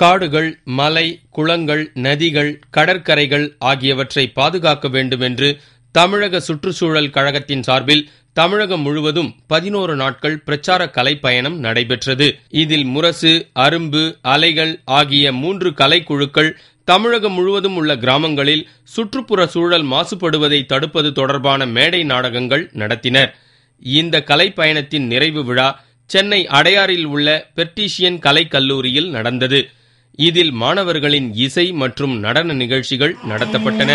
காடுகள், மலை, குளங்கள், நதிகள், கடற்கரைகள் ஆகியவற்றை பாதுகாக்க வேண்டும் என்று தமிழக சுற்றுச்சூழல் கழகத்தின் சார்பில் தமிழகம் முழுவதும் 11 நாட்கள் பிரச்சார கலைப்பயணம் நடைபெற்றது. இதில் முரசு, அரும்பு, அலைகள் ஆகிய 3 கலைக்குழுக்கள் தமிழகம் முழுவதும் உள்ள கிராமங்களில் சுற்றுப்புற சூழல் மாசுபடுவதை தடுப்பது தொடர்பான மேடை நாடகங்கள் நடத்தினர். இந்த கலைப்பயணத்தின் நிறைவு விழா சென்னை அடையாறில் உள்ள பெர்டிஷியன் கலைக்கல்லூரியில் நடந்தது. இதில் மாணவர்களின் இசை மற்றும் நடன நிகழ்ச்சிகள் நடத்தப்பட்டன.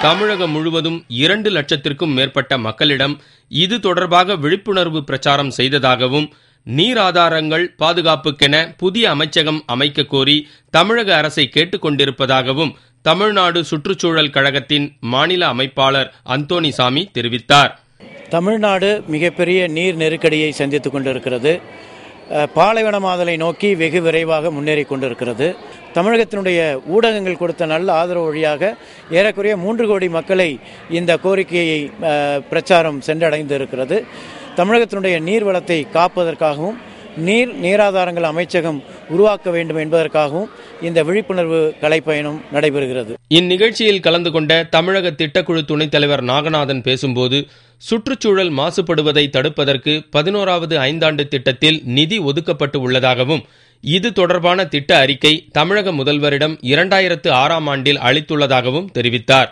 தமிழகம் முழுவதும் 2 லட்சத்திற்கும் மேற்பட்ட மக்களிடம் இது தொடர்பாக விழிப்புணர்வு பிரச்சாரம் செய்ததாகவும், நீர் ஆதாரங்கள் பாதுகாப்புக்கென புதிய அமைச்சகம் அமைக்க கோரி தமிழக அரசை கேட்டுக் கொண்டிருப்பதாகவும் தமிழ்நாடு சுற்றுச்சூழல் கழகத்தின் மாநில அமைப்பாளர் அந்தோணிசாமி தெரிவித்தார். தமிழ்நாடு மிகப்பெரிய நீர் நெருக்கடியை சந்தித்துக் கொண்டிருக்கிறது. பாலைவனமாதலை நோக்கி வெகு விரைவாக முன்னேறி கொண்டிருக்கிறது. தமிழகத்தினுடைய ஊடகங்கள் கொடுத்த நல்ல ஆதரவு வழியாக ஏறக்குறைய 3 கோடி மக்களை இந்த கோரிக்கையை பிரச்சாரம் சென்றடைந்து இருக்கிறது. தமிழகத்தினுடைய நீர் வளத்தை காப்பதற்காகவும் நீராதாரங்கள் அமைச்சகம் உருவாக்க வேண்டும் என்பதற்காகவும் இந்த விழிப்புணர்வு கலைப்பயணம் நடைபெறுகிறது. இந்நிகழ்ச்சியில் கலந்து கொண்ட தமிழக திட்டக்குழு துணைத் தலைவர் நாகநாதன் பேசும்போது, சுற்றுச்சூழல் மாசுபடுவதை தடுப்பதற்கு 11வது ஐந்தாண்டு திட்டத்தில் நிதி ஒதுக்கப்பட்டு உள்ளதாகவும், இது தொடர்பான திட்ட அறிக்கை தமிழக முதல்வரிடம் 2006ஆம் ஆண்டில் அளித்துள்ளதாகவும் தெரிவித்தார்.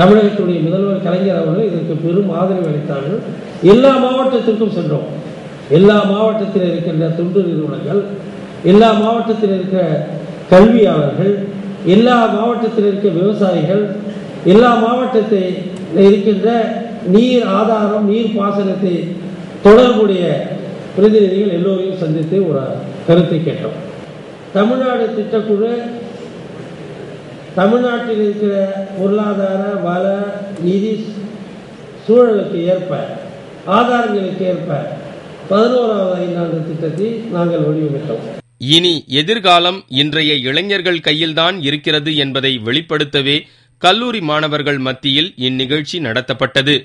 தமிழகத்துடைய முதல்வர் கலைஞர் அவர்கள் இதற்கு பெரும் ஆதரவு அளித்தார்கள். எல்லா மாவட்டத்திற்கும் சென்றோம். எல்லா மாவட்டத்தில் இருக்கின்ற தொண்டு நிறுவனங்கள், எல்லா மாவட்டத்தில் இருக்கிற கல்வியாளர்கள், எல்லா மாவட்டத்தில் இருக்கிற விவசாயிகள், எல்லா மாவட்டத்தில் இருக்கின்ற நீர் ஆதாரம், நீர் பாசனத்தை தொடர்புடைய பிரதிநிதிகள் எல்லோரையும் சந்தித்து ஒரு கருத்தை கேட்டோம். தமிழ்நாடு திட்டக்குழு தமிழ்நாட்டில் இருக்கிற பொருளாதார, வள, நிதி சூழலுக்கு ஏற்ப, ஆதாரங்களுக்கு ஏற்ப 11வது ஐந்தாண்டு திட்டத்தை நாங்கள் வடிவமைத்தோம். இனி எதிர்காலம் இன்றைய இளைஞர்கள் கையில்தான் இருக்கிறது என்பதை வெளிப்படுத்தவே கல்லூரி மாணவர்கள் மத்தியில் இந்நிகழ்ச்சி நடத்தப்பட்டது.